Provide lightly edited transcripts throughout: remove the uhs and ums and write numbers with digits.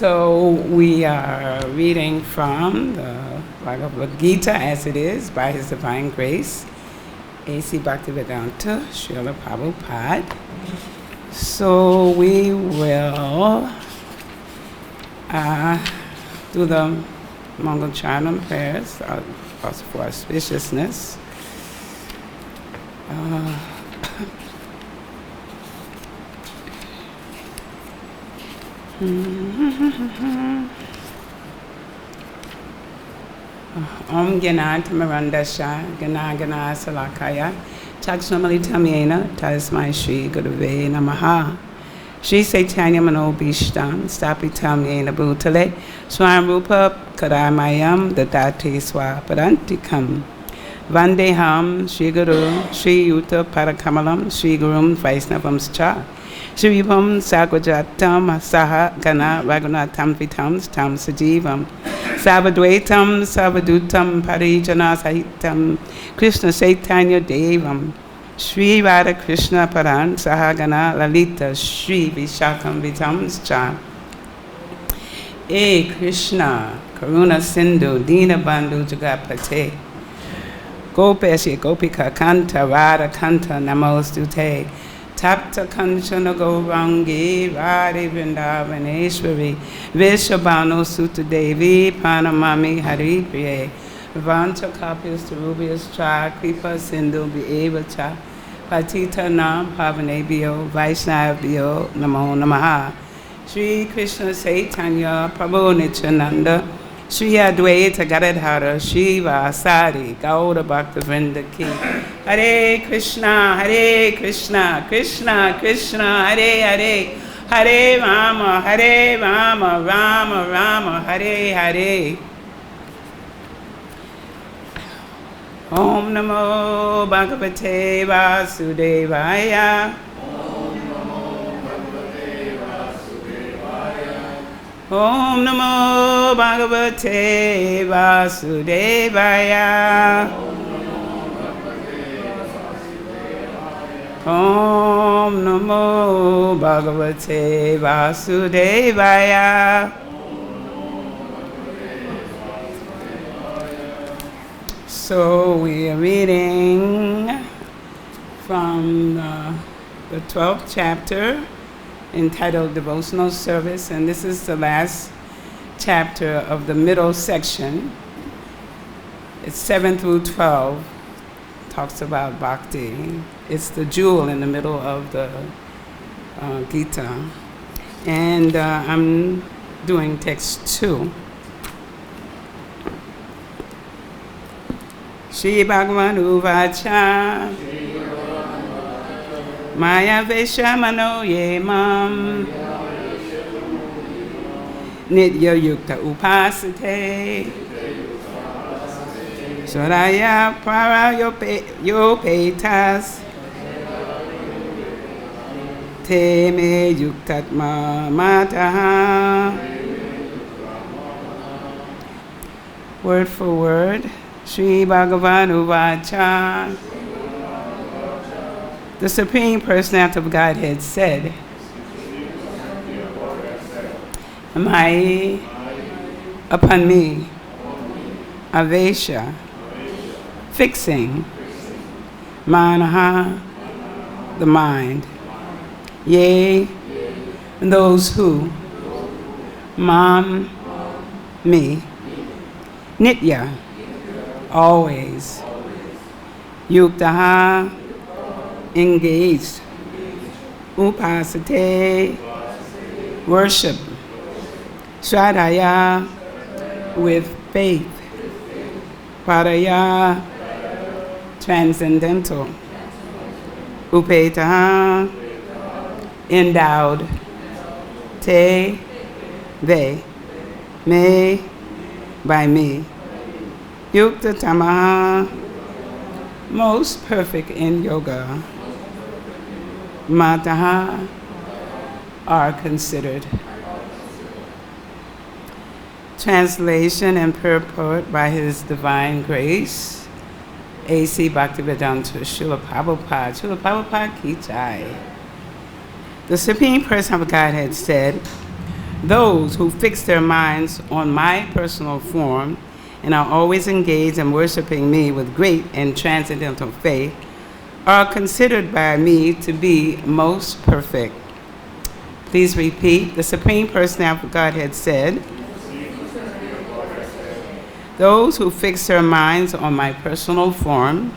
So we are reading from the Bhagavad-Gita as it is by His Divine Grace, A.C. Bhaktivedanta, Srila Prabhupada. So we will do the Mangal Charanam prayers, also for auspiciousness. Om Gyanātimarandasya Gyanā Salakaya Chakshmamalitamyena Tasmai Shri Gurave Namaha Shri Chaitanya Manobhishtam Stapitam Yena Bhutale Swarupa Karamayam Dadati Swapadantikam Vandeham Shri Guru Shri Yuta Parakamalam Shri Gurum Vaisnavamscha Shrivam Sagrajatam Saha Gana Raghunatam Vitam Tam Sajivam Savadvaitam Savadutam Parijana Sahitam Krishna Chaitanya Devam Shri Radha Krishna Paran Sahagana Lalita Shri Vishakam Vitamscha E Krishna Karuna Sindhu Dina Bandhu Jagapate Gopeshi Gopika Kanta Radha Kanta Namostute Tapta Kanchana Gaurangi Radhi Vrindavaneshwari Vishabhanu Sutta Devi Panamami Hari Priye Vancha Kapis Tarubias Cha Kripa Sindhu Vievacha Patita Nam Pavanebhyo Vaishnavabhyo Namo Namaha Shri Krishna Chaitanya Prabhu Nityananda Shri Advaita Gadadhara Shiva Sari Gauda Bhakta Vrinda Ki Hare Krishna Krishna Krishna Hare Hare Hare Rama Rama Rama Hare Hare Om Namo Bhagavate Vasudevaya Om Namo Bhagavate Vasudevaya Om Namo Bhagavate Vasudevaya So we are reading from the 12th chapter entitled Devotional Service, and this is the last chapter of the middle section. It's 7 through 12, talks about bhakti. It's the jewel in the middle of the Gita. And I'm doing text 2. śrī-bhagavān uvāca mayy āveśya mano yemam nitya-yuktā upāsate śraddhayā parayopetās mayy yukta-tamā matāḥ. Word for word. Śrī-bhagavān uvāca. The Supreme Personality of Godhead said, mayy upon me, āveśya fixing, manaḥ the mind, yea those who, me, nitya always, yukta-tamā engaged, upāsate worship, śraddhayā with faith, parayā transcendental, upetāḥ endowed, mayy by me, yukta-tamā most perfect in yoga, matāḥ are considered. Translation and purport by His Divine Grace, A.C. Bhaktivedanta, Srila Prabhupada. Srila Prabhupada ki jai. The Supreme Personality of Godhead said, Those who fix their minds on my personal form and are always engaged in worshiping me with great and transcendental faith are considered by me to be most perfect. Please repeat. The Supreme Personality of Godhead said, those who fix their minds on my personal form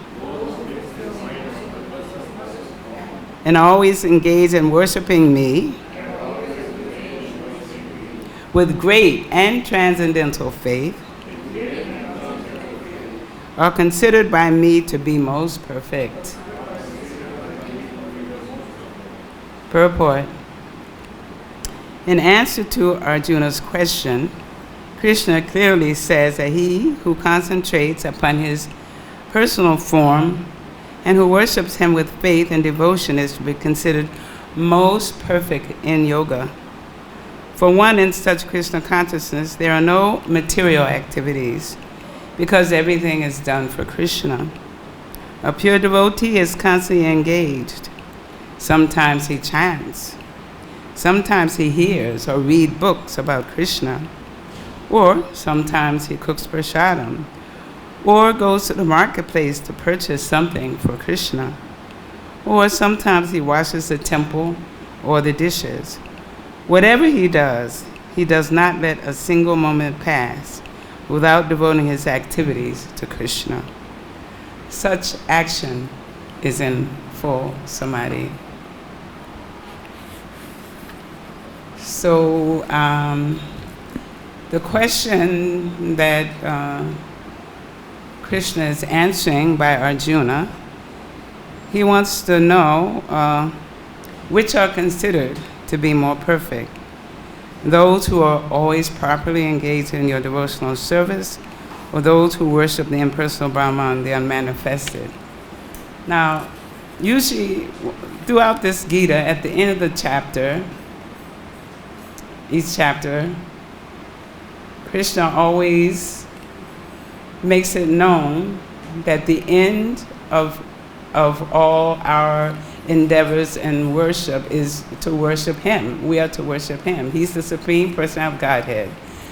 and are always engaged in worshiping me with great and transcendental faith are considered by me to be most perfect. Purport. In answer to Arjuna's question, Krishna clearly says that he who concentrates upon his personal form and who worships him with faith and devotion is to be considered most perfect in yoga. For one in such Krishna consciousness, there are no material activities because everything is done for Krishna. A pure devotee is constantly engaged. Sometimes he chants. Sometimes he hears or reads books about Krishna. Or sometimes he cooks prasadam, or goes to the marketplace to purchase something for Krishna. Or sometimes he washes the temple or the dishes. Whatever he does not let a single moment pass without devoting his activities to Krishna. Such action is in full samadhi. So the question that Krishna is answering by Arjuna, he wants to know which are considered to be more perfect. Those who are always properly engaged in your devotional service, or those who worship the impersonal Brahman, the unmanifested. Now, usually throughout this Gita, at the end of the chapter, each chapter, Krishna always makes it known that the end of all our endeavors and worship is to worship him. We are to worship him. He's the Supreme Personality of Godhead.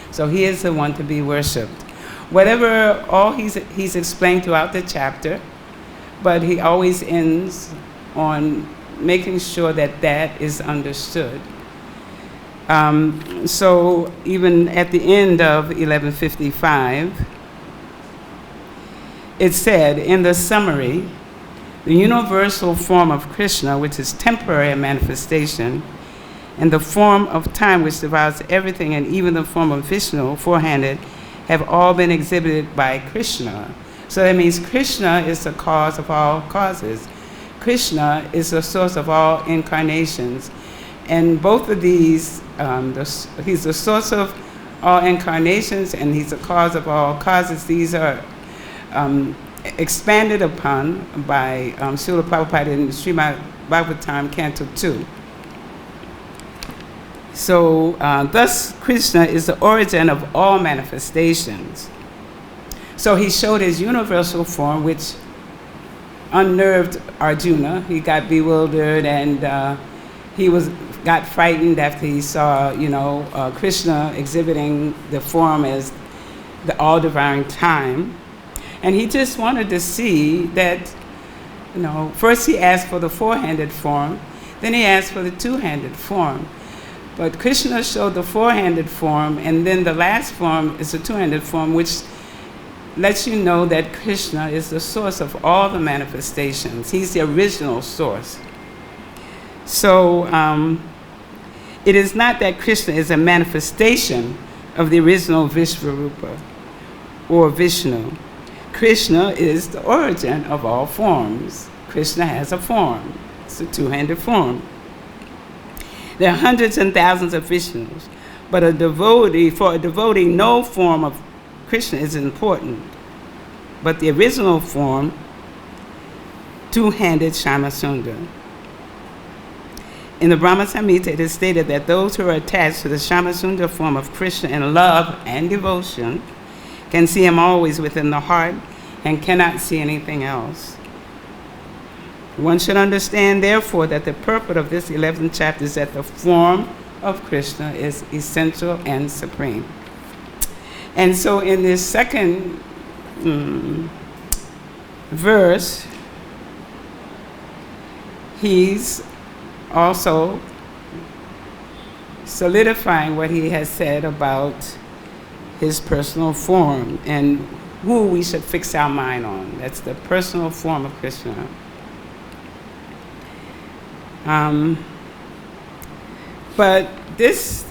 So he is the one to be worshipped. Whatever, all he's explained throughout the chapter, but he always ends on making sure that that is understood. So even at the end of 1155, it said in the summary, the universal form of Krishna, which is temporary manifestation, and the form of time which devours everything, and even the form of Vishnu, four-handed, have all been exhibited by Krishna. So that means Krishna is the cause of all causes. Krishna is the source of all incarnations. And both of these, he's the source of all incarnations and he's the cause of all causes. These are expanded upon by Srila Prabhupada in śrī-bhagavān, Canto 2. So thus Krishna is the origin of all manifestations. So he showed his universal form, which unnerved Arjuna. He got bewildered and he got frightened after he saw, Krishna exhibiting the form as the all-devouring time. And he just wanted to see that, first he asked for the four-handed form, then he asked for the two-handed form. But Krishna showed the four-handed form, and then the last form is the two-handed form, which lets you know that Krishna is the source of all the manifestations. He's the original source. So it is not that Krishna is a manifestation of the original Vishvarupa or Vishnu. Krishna is the origin of all forms. Krishna has a form. It's a two-handed form. There are hundreds and thousands of Vishnus, but for a devotee, no form of Krishna is important. But the original form, two-handed Shyamasundara. In the Brahma Samhita, it is stated that those who are attached to the Shyamasundara form of Krishna in love and devotion can see him always within the heart and cannot see anything else. One should understand, therefore, that the purport of this 11th chapter is that the form of Krishna is essential and supreme. And so in this second verse, he's also solidifying what he has said about his personal form and who we should fix our mind on. That's the personal form of Krishna. But this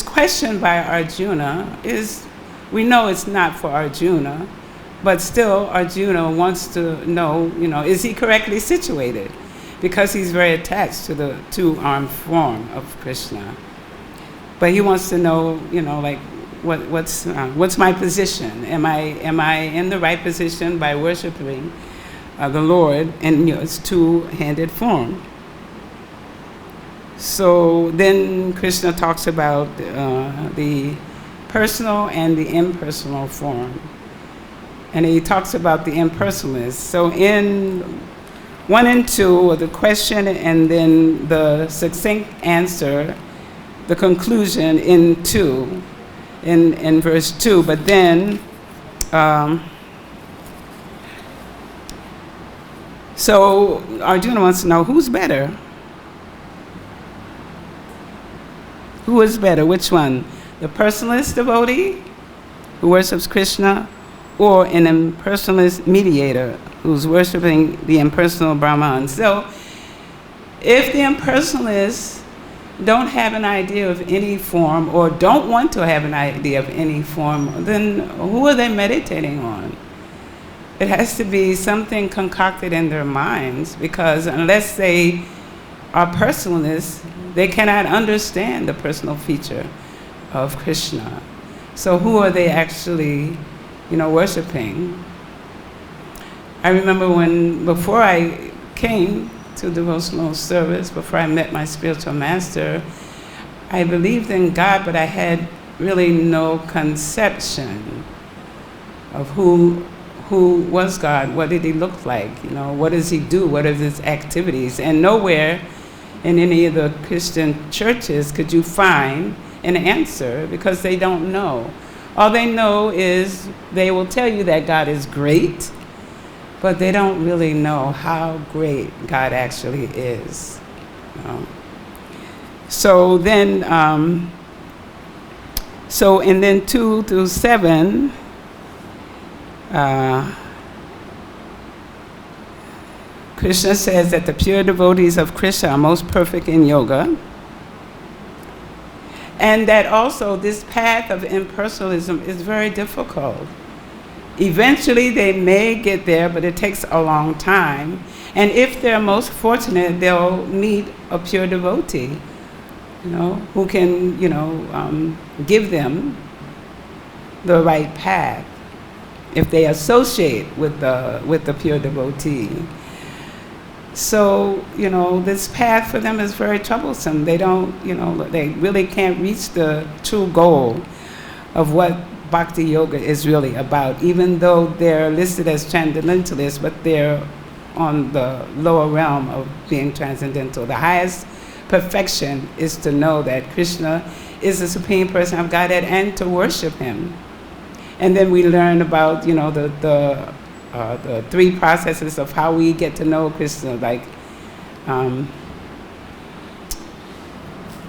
question by Arjuna is, we know it's not for Arjuna, but still Arjuna wants to know, is he correctly situated? Because he's very attached to the two-armed form of Krishna. But he wants to know, what's my position? Am I in the right position by worshiping the Lord in its two-handed form? So then Krishna talks about the personal and the impersonal form. And he talks about the impersonalist. So in 1 and 2, the question and then the succinct answer, the conclusion in 2, in verse 2. But then, so Arjuna wants to know who's better? Who is better? Which one? The personalist devotee who worships Krishna, or an impersonalist mediator who's worshiping the impersonal Brahman? So if the impersonalists don't have an idea of any form or don't want to have an idea of any form, then who are they meditating on? It has to be something concocted in their minds, because unless they are personalists, they cannot understand the personal feature of Krishna. So who are they actually, worshiping? I remember before I came to devotional service, before I met my spiritual master, I believed in God, but I had really no conception of who was God, what did he look like, what does he do, what are his activities. And nowhere in any of the Christian churches could you find an answer, because they don't know. All they know is they will tell you that God is great, but they don't really know how great God actually is. So then, and then 2 through 7, Krishna says that the pure devotees of Krishna are most perfect in yoga, and that also this path of impersonalism is very difficult. Eventually they may get there, but it takes a long time. And if they're most fortunate, they'll meet a pure devotee, who can, give them the right path if they associate with the pure devotee. So, this path for them is very troublesome. They don't, they really can't reach the true goal of what bhakti-yoga is really about, even though they're listed as transcendentalists, but they're on the lower realm of being transcendental. The highest perfection is to know that Krishna is the Supreme Person of Godhead and to worship him. And then we learn about, the three processes of how we get to know Krishna, like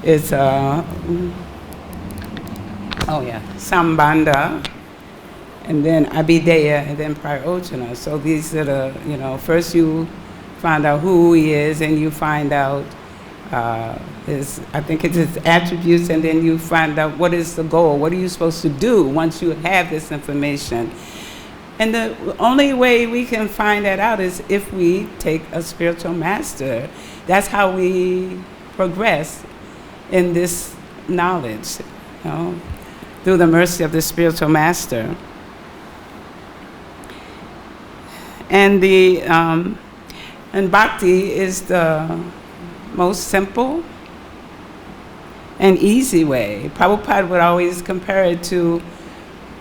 it's Sambandha, and then Abhideya, and then Parayopetās. So these are the, first you find out who he is, and you find out his attributes, and then you find out what is the goal, what are you supposed to do once you have this information. And the only way we can find that out is if we take a spiritual master. That's how we progress in this knowledge, through the mercy of the spiritual master. And and bhakti is the most simple and easy way. Prabhupada would always compare it to,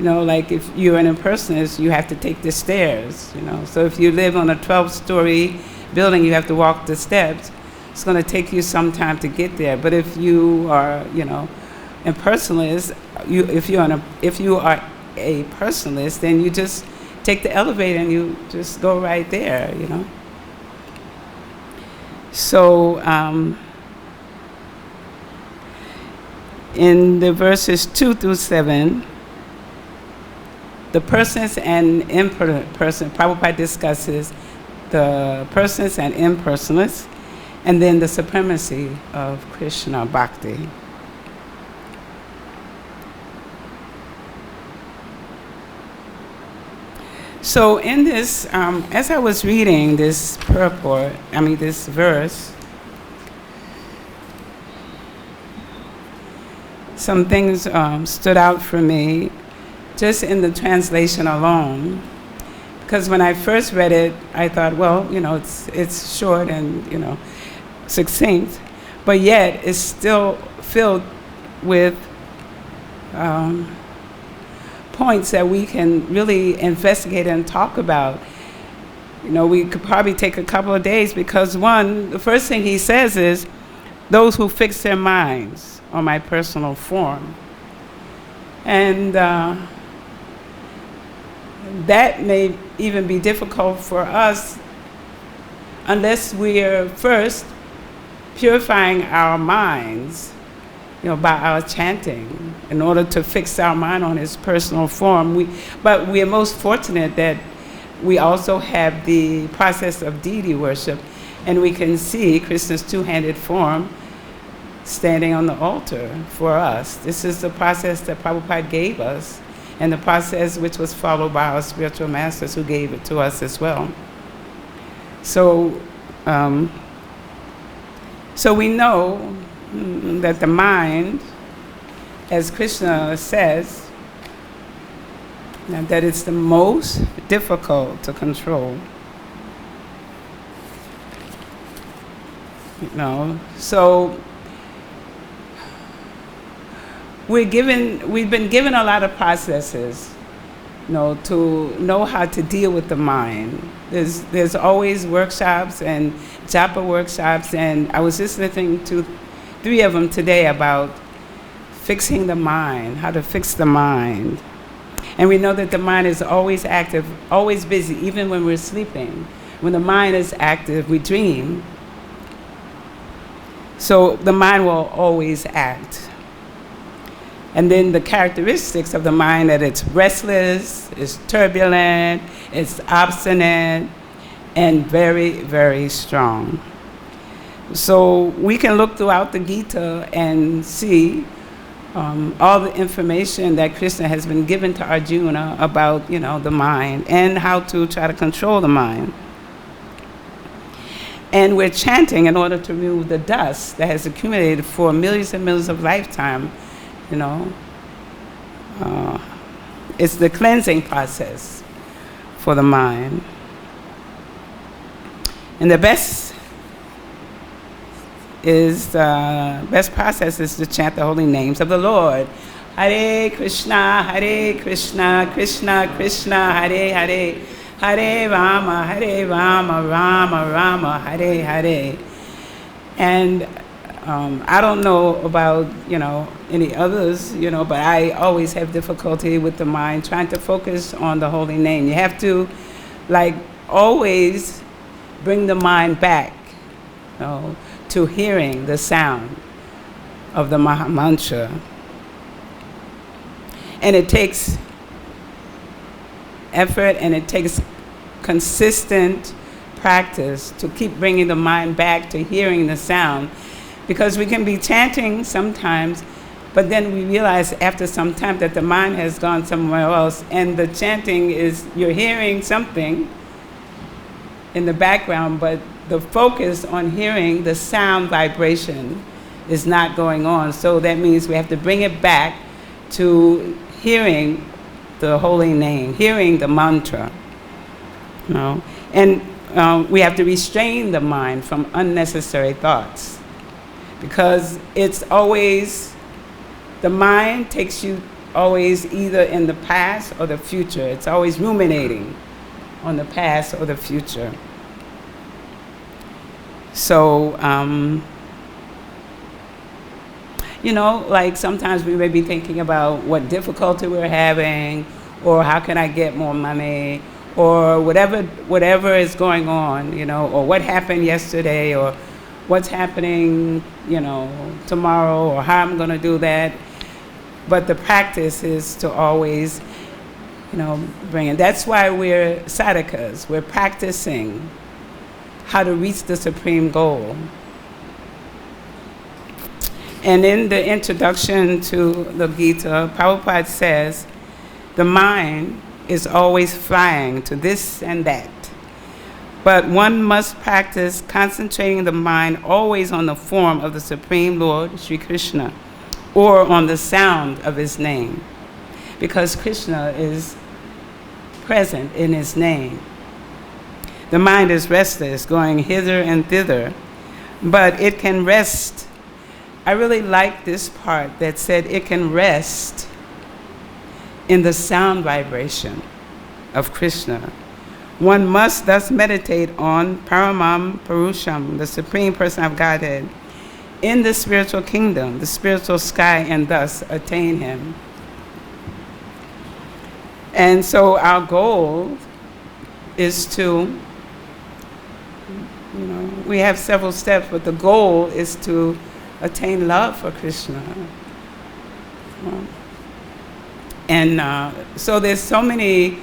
like if you're an impersonalist, you have to take the stairs, So if you live on a 12-story building, you have to walk the steps. it's going to take you some time to get there. But if you are, impersonalist, if you are a personalist, then you just take the elevator and you just go right there, So in the verses 2 through 7, the persons and impersonal, Prabhupada discusses the persons and impersonalists, and then the supremacy of Krishna Bhakti. So in this, as I was reading this this verse, some things stood out for me just in the translation alone. Because when I first read it, I thought, well, it's short and, succinct, but yet it's still filled with points that we can really investigate and talk about. We could probably take a couple of days because the first thing he says is, those who fix their minds on my personal form. And that may even be difficult for us unless we're first purifying our minds, by our chanting in order to fix our mind on his personal form. But we are most fortunate that we also have the process of deity worship, and we can see Krishna's two-handed form standing on the altar for us. This is the process that Prabhupada gave us, and the process which was followed by our spiritual masters who gave it to us as well. So, so we know that the mind, as Krishna says, that it's the most difficult to control. So we've been given a lot of processes, to know how to deal with the mind. There's always workshops and japa workshops, and I was just listening to 3 of them today about fixing the mind, how to fix the mind. And we know that the mind is always active, always busy, even when we're sleeping. When the mind is active, we dream. So the mind will always act. And then the characteristics of the mind, that it's restless, it's turbulent, it's obstinate, and very, very strong. So we can look throughout the Gita and see all the information that Krishna has been given to Arjuna about, the mind and how to try to control the mind. And we're chanting in order to remove the dust that has accumulated for millions and millions of lifetime. It's the cleansing process for the mind. And the best process is to chant the holy names of the Lord. Hare Krishna, Krishna Krishna, Hare Hare, Hare Rama, Rama Rama, Hare Hare. And I don't know about, any others, but I always have difficulty with the mind trying to focus on the holy name. You have to, always bring the mind back, to hearing the sound of the Maha Mantra. And it takes effort and it takes consistent practice to keep bringing the mind back to hearing the sound. Because we can be chanting sometimes, but then we realize after some time that the mind has gone somewhere else, and the chanting is, you're hearing something in the background, but the focus on hearing the sound vibration is not going on. So that means we have to bring it back to hearing the holy name, hearing the mantra. And we have to restrain the mind from unnecessary thoughts, because it's always, the mind takes you always either in the past or the future. It's always ruminating on the past or the future. So, like sometimes we may be thinking about what difficulty we're having, or how can I get more money, or whatever is going on, or what happened yesterday, or what's happening, tomorrow, or how I'm going to do that. But the practice is to always, bring it. That's why we're sadhakas. We're practicing how to reach the supreme goal. And in the introduction to the Gita, Prabhupada says, the mind is always flying to this and that. But one must practice concentrating the mind always on the form of the Supreme Lord, Sri Krishna, or on the sound of his name, because Krishna is present in his name. The mind is restless, going hither and thither, but it can rest. I really like this part that said it can rest in the sound vibration of Krishna. One must thus meditate on Paramam Purusham, the Supreme Person of Godhead, in the spiritual kingdom, the spiritual sky, and thus attain him. And so our goal is to, we have several steps, but the goal is to attain love for Krishna. And so there's so many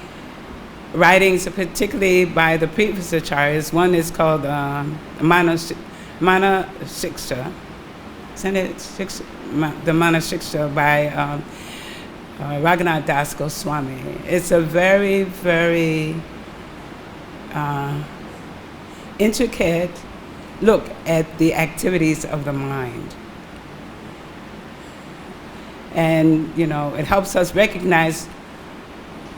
writings, particularly by the previous acharyas. One is called Shiksha. Isn't it the Mana Shiksha by Raghunath Das Goswami. It's a very, very intricate look at the activities of the mind. And, it helps us recognize,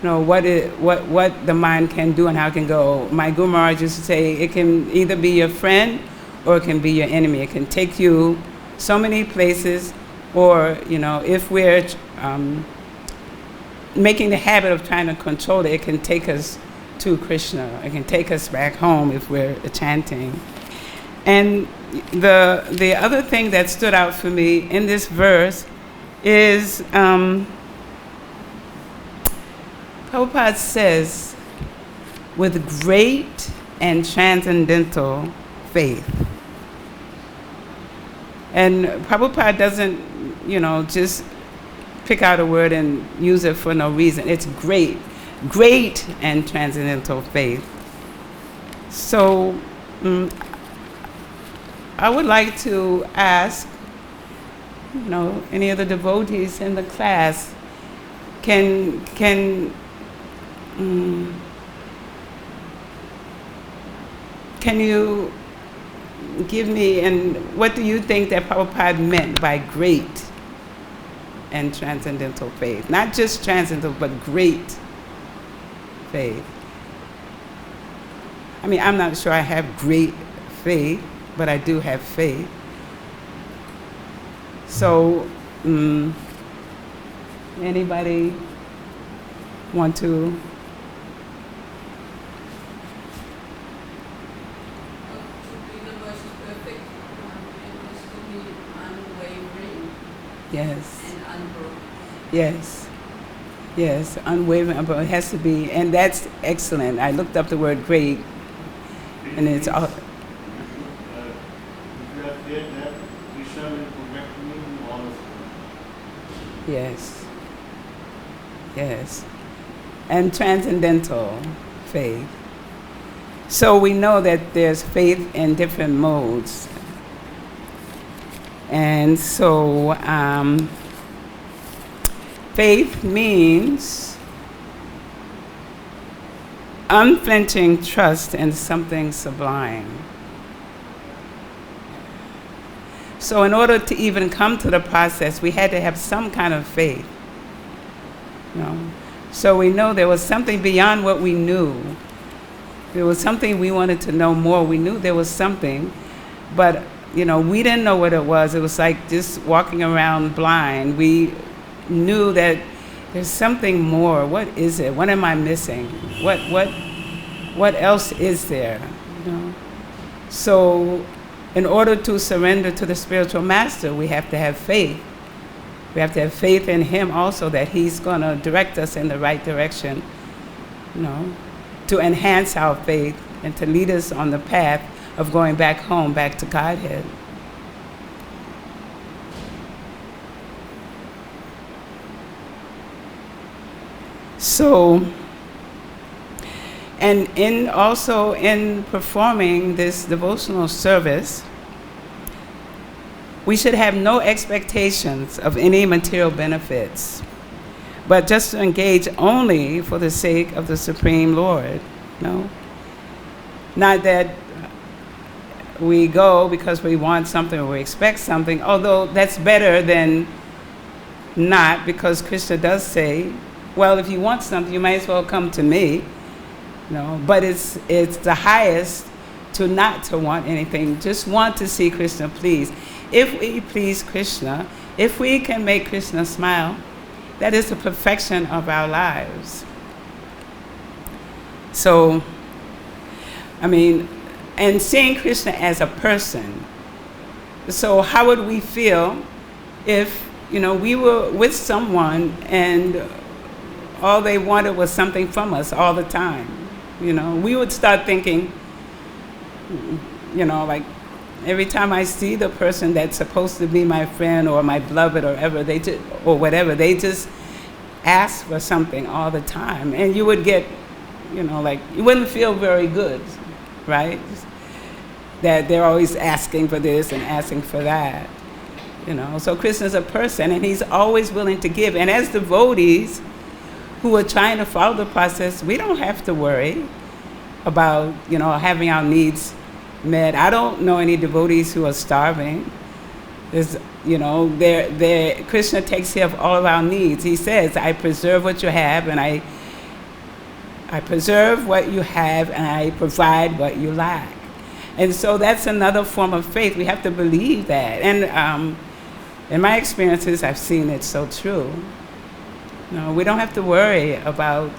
what the mind can do and how it can go. My Guru Maharaj used to say, it can either be your friend or it can be your enemy. It can take you so many places, or, if we're making the habit of trying to control it, it can take us to Krishna. It can take us back home if we're chanting. And the other thing that stood out for me in this verse is Prabhupada says, with great and transcendental faith. And Prabhupada doesn't, just pick out a word and use it for no reason. It's great and transcendental faith. So I would like to ask, any of the devotees in the class, can you give me, and what do you think that Prabhupada meant by great and transcendental faith? Not just transcendental, but great faith. I mean, I'm not sure I have great faith, but I do have faith. So, anybody want to? Yes. And unbroken. Yes, unwavering, but it has to be, and that's excellent. I looked up the word great, and it's all. If you have faith that Krishna will protect me in all of them. Yes. And transcendental faith. So we know that there's faith in different modes. And so faith means unflinching trust in something sublime. So in order to even come to the process, we had to have some kind of faith. So we know there was something beyond what we knew. There was something we wanted to know more. We knew there was something, but we didn't know what it was. It was like just walking around blind. We knew that there's something more. What is it? What am I missing? What else is there? So in order to surrender to the spiritual master, we have to have faith. We have to have faith in him also, that he's going to direct us in the right direction, to enhance our faith and to lead us on the path of going back home, back to Godhead. So, and also in performing this devotional service, we should have no expectations of any material benefits, but just to engage only for the sake of the Supreme Lord. Not that we go because we want something or we expect something, although that's better than not, because Krishna does say, well, if you want something, you might as well come to me. But it's the highest to not to want anything, just want to see Krishna pleased. If we please Krishna, if we can make Krishna smile, that is the perfection of our lives. So, and seeing Krishna as a person. So how would we feel if, we were with someone and all they wanted was something from us all the time? We would start thinking, like, every time I see the person that's supposed to be my friend or my beloved or whatever, they just ask for something all the time. And you would get, you wouldn't feel very good, right? That they're always asking for this and asking for that. So Krishna's a person, and he's always willing to give. And as devotees who are trying to follow the process, we don't have to worry about, having our needs met. I don't know any devotees who are starving. There's, Krishna takes care of all of our needs. He says, I preserve what you have, and I preserve what you have, and I provide what you lack. And so that's another form of faith. We have to believe that. And in my experiences, I've seen it so true. We don't have to worry about,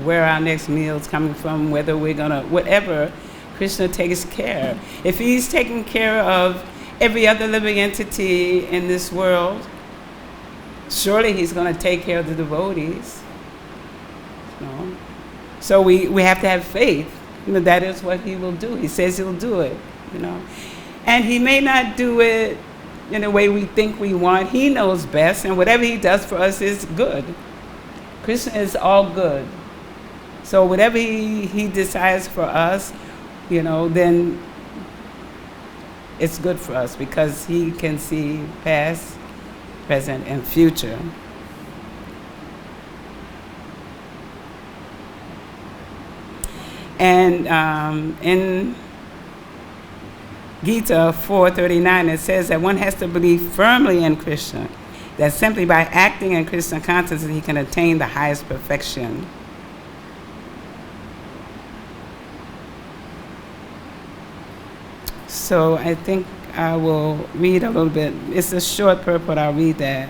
where our next meal is coming from, whether we're going to, whatever. Krishna takes care. If he's taking care of every other living entity in this world, surely he's going to take care of the devotees. So we have to have faith. That is what he will do. He says he'll do it. And he may not do it in the way we think we want. He knows best, and whatever he does for us is good. Krishna is all good. So whatever he decides for us, then it's good for us, because he can see past, present, and future. And in Gita 4:39, it says that one has to believe firmly in Krishna, that simply by acting in Krishna consciousness he can attain the highest perfection. So I think I will read a little bit. It's a short purport. I'll read that.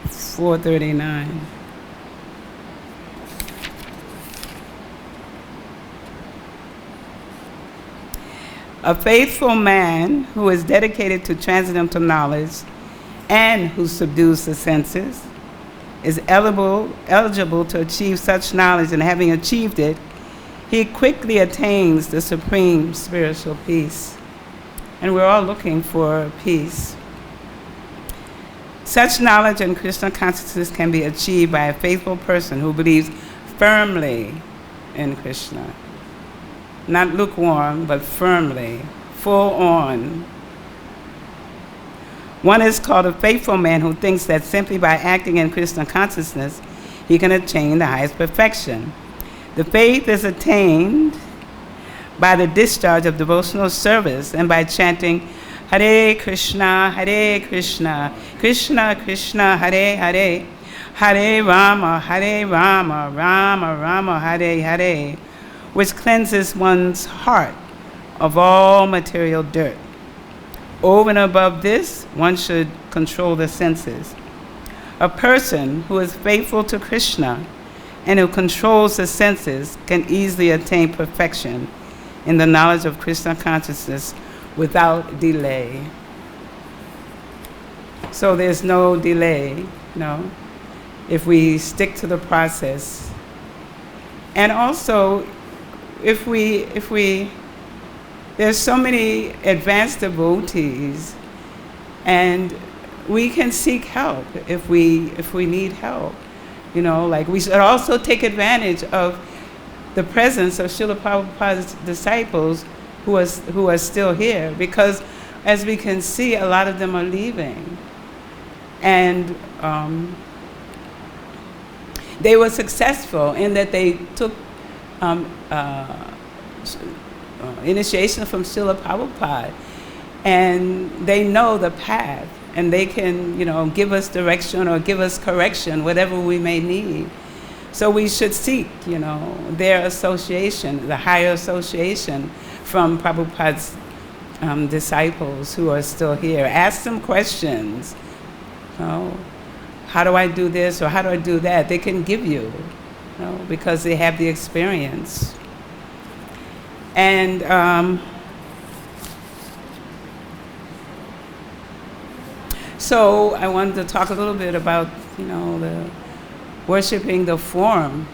4:39. A faithful man who is dedicated to transcendental knowledge and who subdues the senses is eligible to achieve such knowledge, and having achieved it, he quickly attains the supreme spiritual peace. And we're all looking for peace. Such knowledge and Krishna consciousness can be achieved by a faithful person who believes firmly in Krishna. Not lukewarm, but firmly, full on. One is called a faithful man who thinks that simply by acting in Krishna consciousness, he can attain the highest perfection. The faith is attained by the discharge of devotional service and by chanting Hare Krishna, Krishna Krishna, Hare Hare, Hare Rama, Rama Rama, Hare Hare, which cleanses one's heart of all material dirt. Over and above this, one should control the senses. A person who is faithful to Krishna and who controls the senses can easily attain perfection in the knowledge of Krishna consciousness without delay. So there's no delay, no, if we stick to the process. And also, if we, there's so many advanced devotees, and we can seek help if we need help. You know, like we should also take advantage of the presence of Srila Prabhupada's disciples who are still here, because as we can see, a lot of them are leaving. And they were successful in that they took initiation from Srila Prabhupada, and they know the path, and they can, give us direction or give us correction, whatever we may need. So we should seek, their association, the higher association from Prabhupada's disciples who are still here. Ask them questions. How do I do this or how do I do that? They can give you, because they have the experience. And so I wanted to talk a little bit about, the worshiping the form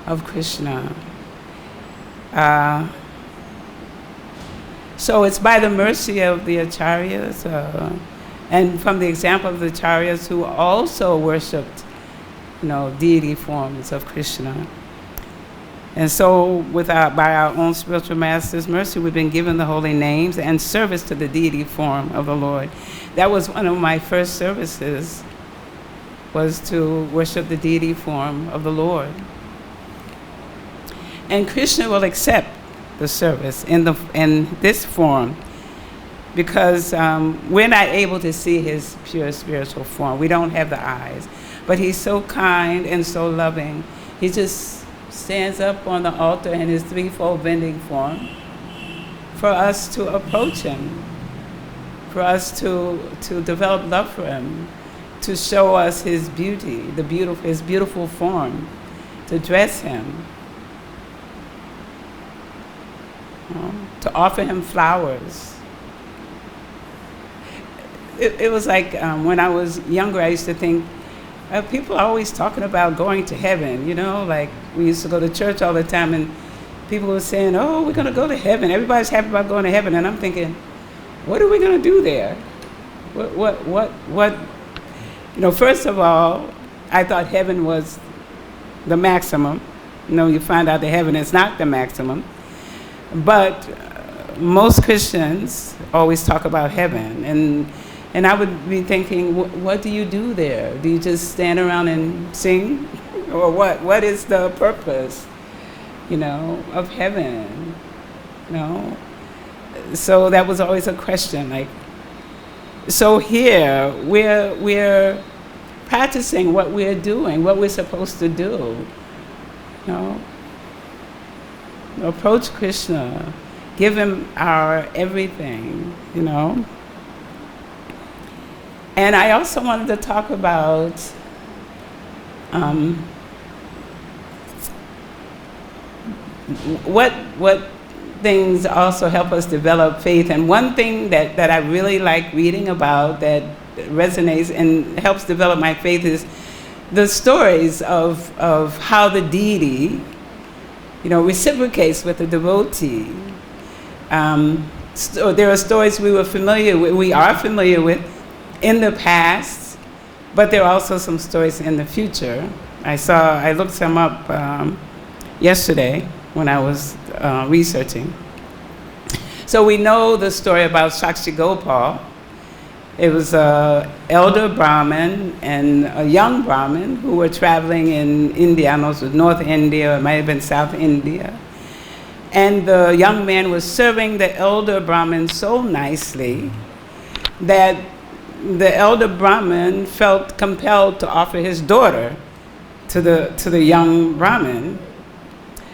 of Krishna. So it's by the mercy of the acharyas, and from the example of the acharyas who also worshipped, deity forms of Krishna. And so by our own spiritual master's mercy, we've been given the holy names and service to the deity form of the Lord. That was one of my first services, was to worship the deity form of the Lord. And Krishna will accept the service in this form, because we're not able to see his pure spiritual form. We don't have the eyes. But he's so kind and so loving. He just stands up on the altar in his threefold bending form for us to approach him, for us to develop love for him, to show us his beauty, his beautiful form, to dress him, to offer him flowers. It was like when I was younger, I used to think, people are always talking about going to heaven, like we used to go to church all the time, and people were saying, oh, we're going to go to heaven. Everybody's happy about going to heaven. And I'm thinking, what are we going to do there? What? First of all, I thought heaven was the maximum. You find out that heaven is not the maximum. But most Christians always talk about heaven. And I would be thinking, what do you do there? Do you just stand around and sing? Or what? What is the purpose, of heaven? So that was always a question. So here, we're practicing what we're doing, what we're supposed to do. Approach Krishna, give him our everything, And I also wanted to talk about what things also help us develop faith. And one thing that I really like reading about that resonates and helps develop my faith is the stories of how the deity, reciprocates with the devotee. So there are stories we are familiar with in the past, but there are also some stories in the future. I looked some up yesterday when I was researching. So we know the story about Shakshi Gopal. It was an elder Brahmin and a young Brahmin who were traveling in India. I don't know if it was North India, it might have been South India. And the young man was serving the elder Brahmin so nicely that the elder Brahmin felt compelled to offer his daughter to the young Brahmin.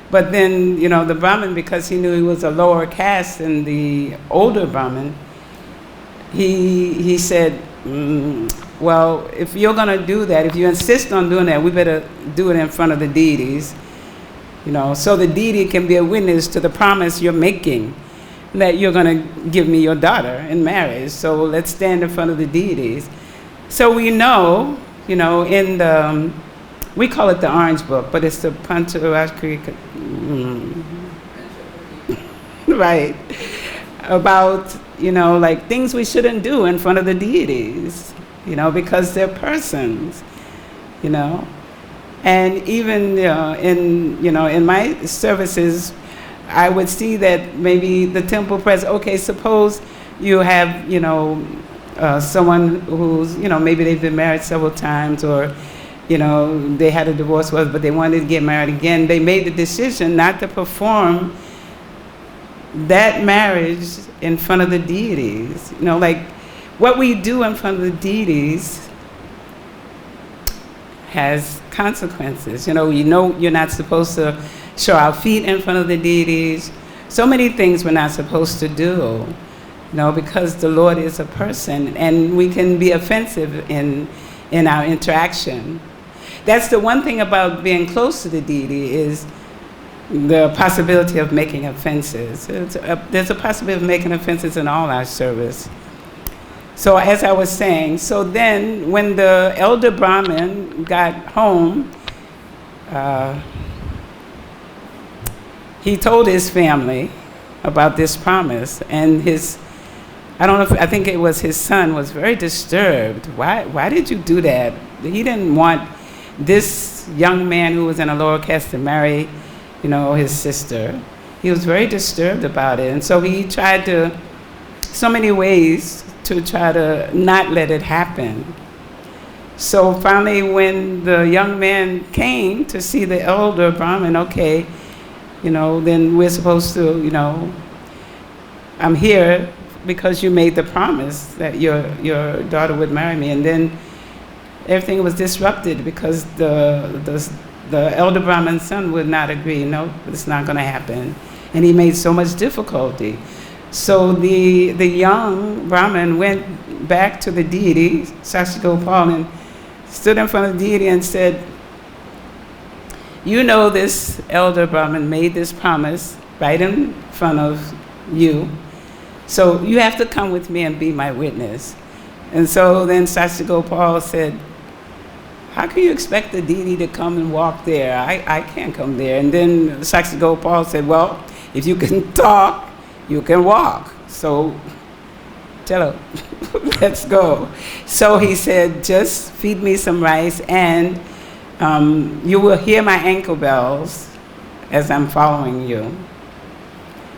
But then, the Brahmin, because he knew he was a lower caste than the older Brahmin, he said, well, if you're going to do that, if you insist on doing that, we better do it in front of the deities, so the deity can be a witness to the promise you're making. that you're going to give me your daughter in marriage. So let's stand in front of the deities. So we know, in the, we call it the Orange Book, but it's the Pancharakshita, right, about, like things we shouldn't do in front of the deities, because they're persons, And even in my services, I would see that maybe the temple president, okay, suppose you have, someone who's, maybe they've been married several times, or, they had a divorce, but they wanted to get married again. They made the decision not to perform that marriage in front of the deities. Like what we do in front of the deities has consequences. You're not supposed to show our feet in front of the deities. So many things we're not supposed to do, because the Lord is a person, and we can be offensive in our interaction. That's the one thing about being close to the deity, is the possibility of making offenses. There's a possibility of making offenses in all our service. So as I was saying, so then when the elder Brahmin got home, he told his family about this promise, and I think it was his son was very disturbed. Why did you do that? He didn't want this young man who was in a lower caste to marry, his sister. He was very disturbed about it, and so he tried so many ways to try to not let it happen. So finally, when the young man came to see the elder Brahmin, okay, then we're supposed to, I'm here because you made the promise that your daughter would marry me. And then everything was disrupted because the elder Brahmin's son would not agree. No, it's not going to happen. And he made so much difficulty. So the young Brahmin went back to the deity, Sakshi Gopal, and stood in front of the deity and said, this elder Brahmin made this promise right in front of you, so you have to come with me and be my witness. And so then Sakshi Gopal said, how can you expect the deity to come and walk there? I can't come there. And then Sakshi Gopal said, well, if you can talk, you can walk. So, chalo, let's go. So he said, just feed me some rice, and you will hear my ankle bells as I'm following you.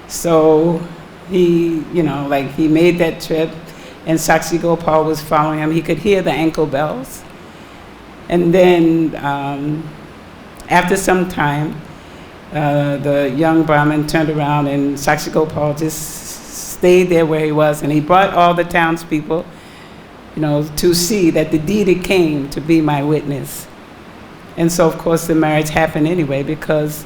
So he, he made that trip, and Sakshi Gopal was following him. He could hear the ankle bells. And then after some time, the young Brahmin turned around, and Sakshi Gopal just stayed there where he was, and he brought all the townspeople, to see that the deity came to be my witness. And so, of course, the marriage happened anyway because,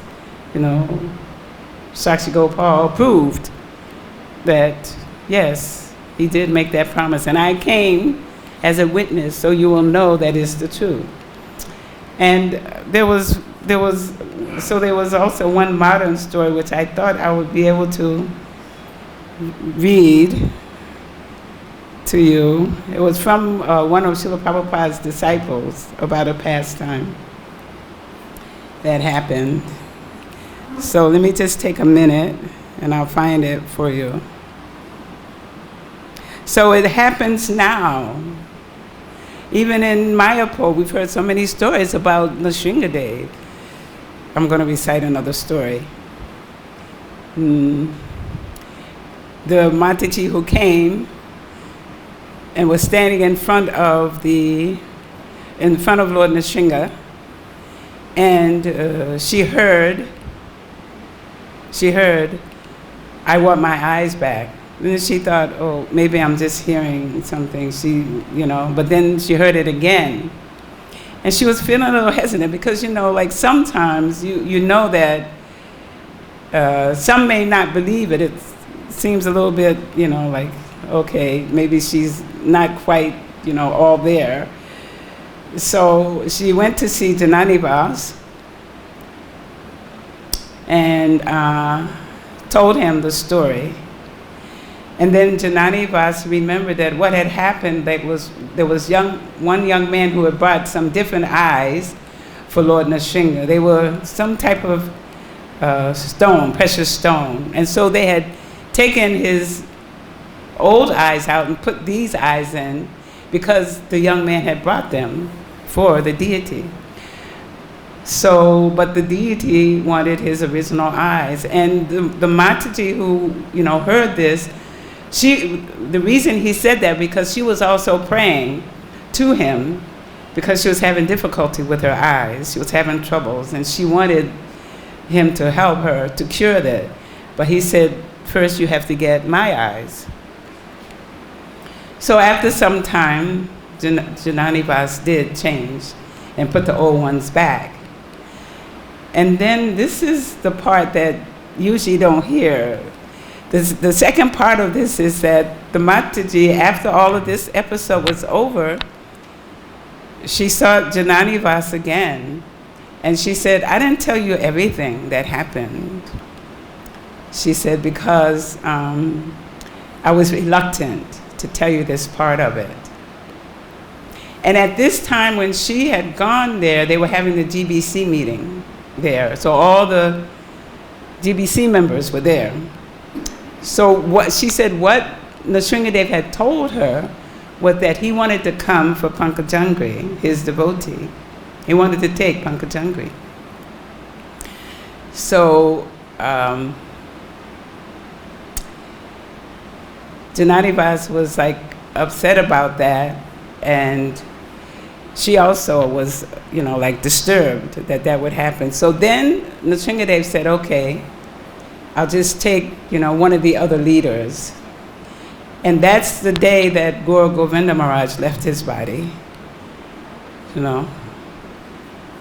Sakshi Gopal proved that, yes, he did make that promise. And I came as a witness, so you will know that it's the truth. And there was also one modern story which I thought I would be able to read to you. It was from one of Srila Prabhupada's disciples about a pastime that happened. So let me just take a minute and I'll find it for you. So it happens now. Even in Mayapur, we've heard so many stories about Nrsingadev. I'm going to recite another story. The Mataji who came and was standing in front of Lord Nrsinga, and she heard, I want my eyes back. And then she thought, oh, maybe I'm just hearing something. But then she heard it again. And she was feeling a little hesitant because, like sometimes you know that some may not believe it. It seems a little bit, like, okay, maybe she's not quite, all there. So she went to see Jananivas and told him the story. And then Janani Vas remembered that what had happened, there was one young man who had brought some different eyes for Lord Nrsimha. They were some type of stone, precious stone. And so they had taken his old eyes out and put these eyes in because the young man had brought them for the deity. So, but the deity wanted his original eyes. And the Mataji who, heard this, the reason he said that because she was also praying to him because she was having difficulty with her eyes. She was having troubles and she wanted him to help her to cure that. But he said, first you have to get my eyes. So after some time, Janani Vas did change and put the old ones back. And then this is the part that usually don't hear. The second part of this is that the Mataji, after all of this episode was over, she saw Janani Vas again. And she said, I didn't tell you everything that happened. She said, because I was reluctant to tell you this part of it. And at this time when she had gone there, they were having the GBC meeting there. So all the GBC members were there. So what she said, what Nrsimhadev had told her was that he wanted to come for Pankajangri, his devotee. He wanted to take Pankajangri. So Janani Vas was like upset about that, and she also was, disturbed that would happen. So then Nrsimhadev said, okay, I'll just take, one of the other leaders. And that's the day that Guru Govinda Maharaj left his body,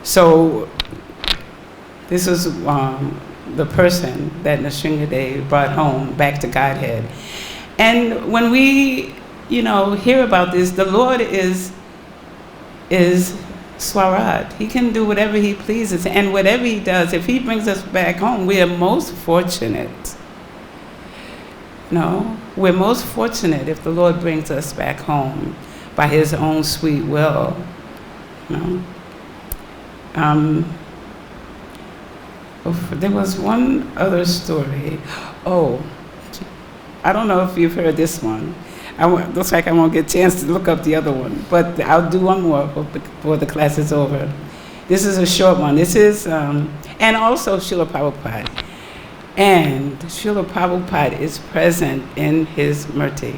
So this was the person that Nrsimhadev brought home back to Godhead. And when we, hear about this, the Lord is Swarad. He can do whatever he pleases, and whatever he does, if he brings us back home, we are most fortunate. We're most fortunate if the Lord brings us back home by his own sweet will. There was one other story. I don't know if you've heard this one. Looks like I won't get a chance to look up the other one, but I'll do one more before the class is over. This is a short one. This is, and also Srila Prabhupada. And Srila Prabhupada is present in his murti.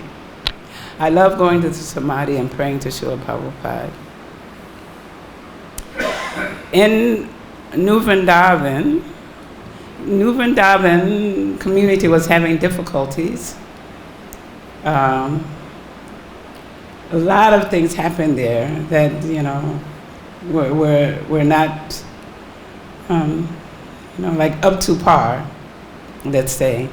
I love going to the Samadhi and praying to Srila Prabhupada. In New Vrindavan community was having difficulties. A lot of things happened there that, were not, up to par, let's say.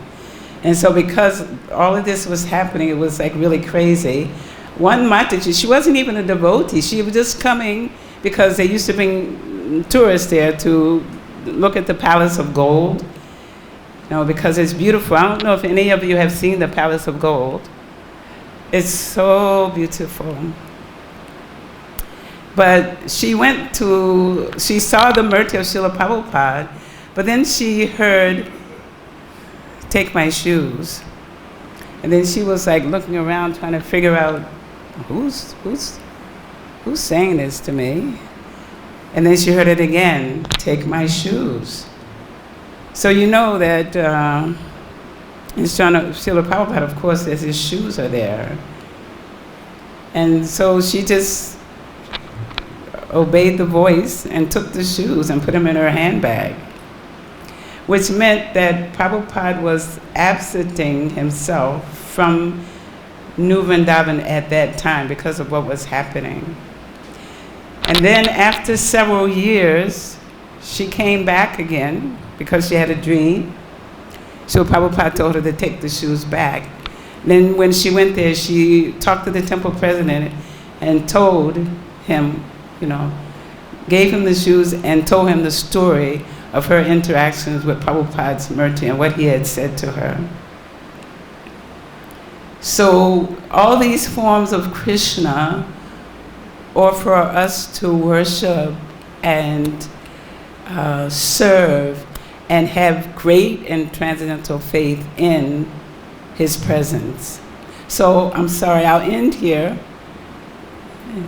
And so because all of this was happening, it was really crazy. One Mataji, she wasn't even a devotee. She was just coming because they used to bring tourists there to look at the Palace of Gold, because it's beautiful. I don't know if any of you have seen the Palace of Gold. It's so beautiful. But she saw the murti of Srila Prabhupada, but then she heard, take my shoes. And then she was looking around trying to figure out, who's saying this to me? And then she heard it again, take my shoes. So you know that in Srila Prabhupada, of course, his shoes are there. And so she just obeyed the voice and took the shoes and put them in her handbag, which meant that Prabhupada was absenting himself from New Vrindavan at that time because of what was happening. And then after several years, she came back again because she had a dream. So Prabhupada told her to take the shoes back. Then when she went there, she talked to the temple president and told him, gave him the shoes and told him the story of her interactions with Prabhupada's murti and what he had said to her. So all these forms of Krishna are for us to worship and serve and have great and transcendental faith in his presence. So I'm sorry, I'll end here.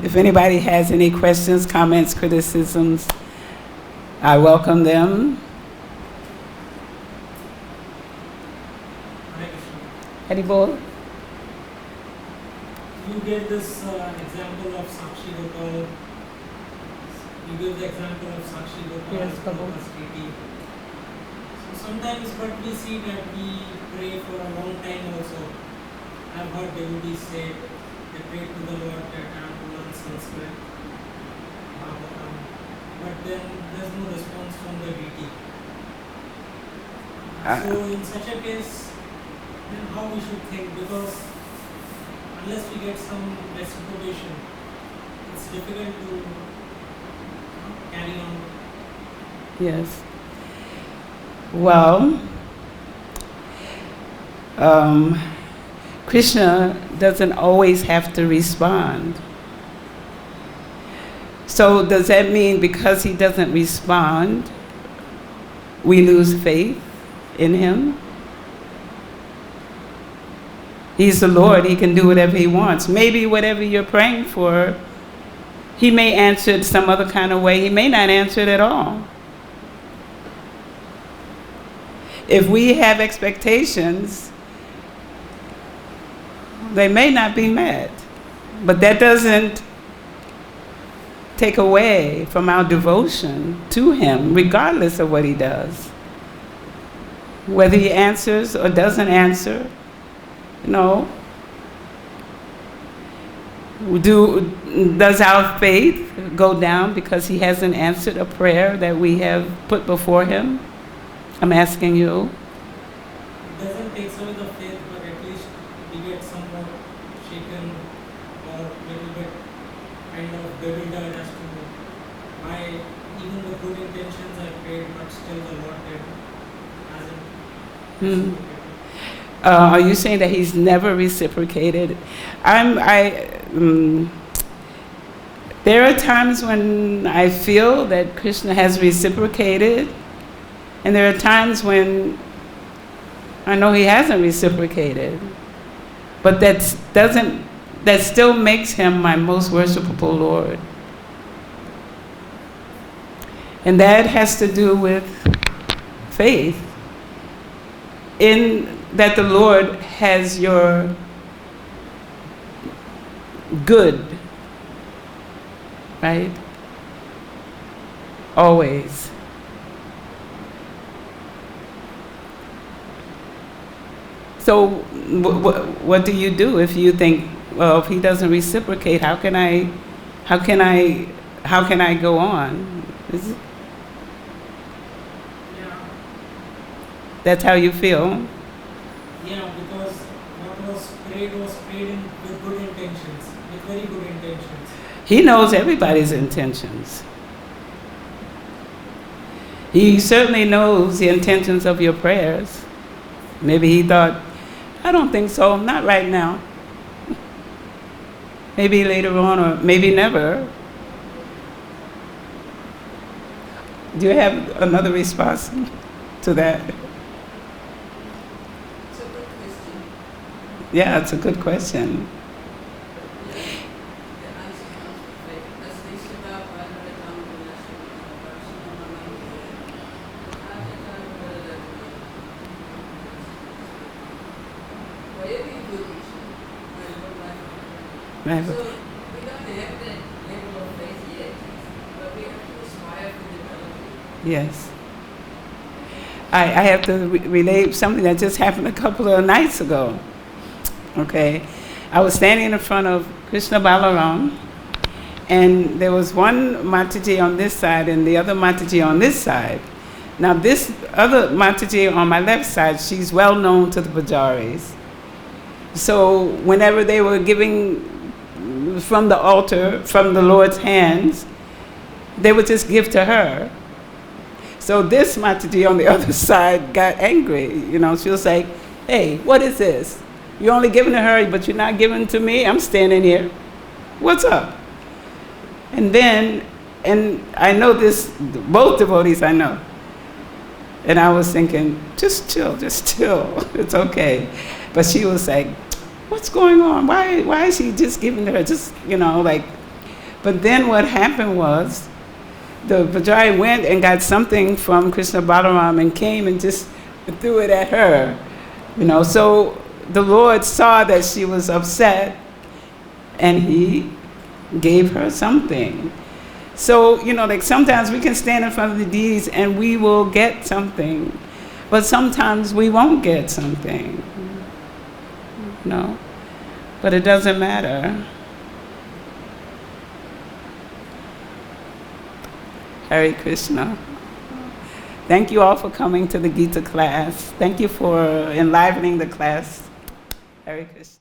If anybody has any questions, comments, criticisms, I welcome them. Haribol? You gave this example of śrī-bhagavān. You gave the example of śrī-bhagavān. Yes, upāsate. So sometimes what we see that we pray for a long time also. I've heard devotees say they pray to the Lord that I have to learn Sanskrit, but then there's no response from the deity. So in such a case, then how we should think, because unless we get some reciprocation, it's difficult to carry on. Yes. Well, Krishna doesn't always have to respond. So does that mean because he doesn't respond, we lose faith in him? He's the Lord, he can do whatever he wants. Maybe whatever you're praying for, he may answer it some other kind of way, he may not answer it at all. If we have expectations, they may not be met, but that doesn't take away from our devotion to him, regardless of what he does. Whether he answers or doesn't answer, no. Does our faith go down because he hasn't answered a prayer that we have put before him? I'm asking you. It doesn't take away the faith, but at least we get somewhat shaken or a little bit kind of bewildered as to why even the good intentions I prayed, but still the Lord hasn't. Are you saying that he's never reciprocated? There are times when I feel that Krishna has reciprocated, and there are times when I know he hasn't reciprocated. But that still makes him my most worshipable Lord. And that has to do with faith in that the Lord has your good, right? Always. So what do you do if you think, well, if he doesn't reciprocate, how can I go on? That's how you feel? Yeah, because what was prayed with good intentions, with very good intentions. He knows everybody's intentions. He certainly knows the intentions of your prayers. Maybe he thought, I don't think so, not right now. Maybe later on, or maybe never. Do you have another response to that? Yeah, it's a good question. So we don't have that level of faith yet, but we have to aspire to develop it. Yes. I have to relate something that just happened a couple of nights ago. Okay, I was standing in front of Krishna Balaram, and there was one Mataji on this side and the other Mataji on this side. Now this other Mataji on my left side, she's well known to the pujaris. So whenever they were giving from the altar, from the Lord's hands, they would just give to her. So this Mataji on the other side got angry. You know, she was like, hey, what is this? You're only giving to her, but you're not giving to me? I'm standing here. What's up? And then, and I know this, both devotees I know. And I was thinking, just chill. It's okay. But she was like, what's going on? Why is she just giving to her? Just, like. But then what happened was, the Vajrayi went and got something from Krishna Balaram and came and just threw it at her. So the Lord saw that she was upset and he gave her something. So, like sometimes we can stand in front of the deities and we will get something, but sometimes we won't get something. But it doesn't matter. Hare Krishna. Thank you all for coming to the Gita class. Thank you for enlivening the class. Hare Krishna.